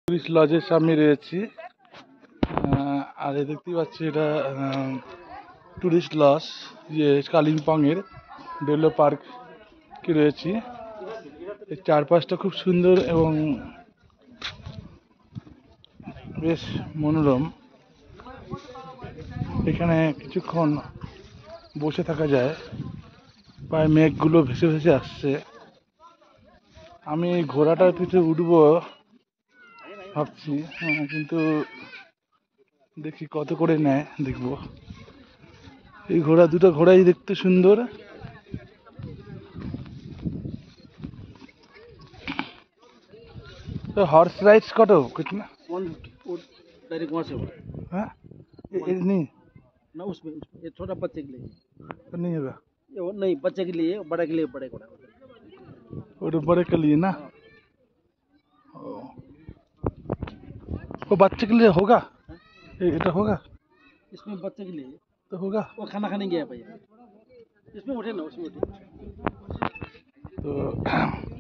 Tourist লজের সামনে রয়েছি। আর দেখতেই পাচ্ছি এটা টুরিস্ট লজ, যে কালিম্পংয়ের ডেভেলো পার্ক কি রয়েছি। এর চারপাশটা খুব সুন্দর এবং বেশ মনোরম। এখানে কিছুক্ষণ বসে থাকা যায়, প্রায় মেঘগুলো ভেসে ভেসে আসছে। আমি ঘোড়াটার পিঠে উঠবো ভাবছি, কিন্তু দেখি কত করে নেয়, দেখবো। এই দুটো ঘোড়াই দেখতে সুন্দর। तो हॉर्स राइड्स कट हो कितना? 150 डायरेक्ट वहाँ से होगा। हाँ ये नहीं ना उसमें ये छोटा बच्चे के लिए, तो नहीं होगा, ये वो नहीं बच्चे के लिए, बड़े के लिए बड़े घोड़ा। वो बड़े के लिए ना। ओ, वो बच्चे के लिए होगा, ये होगा इसमें बच्चे के लिए तो होगा। वो खाना खाने गया भैया, इसमें उठे ना, उसमें उठे तो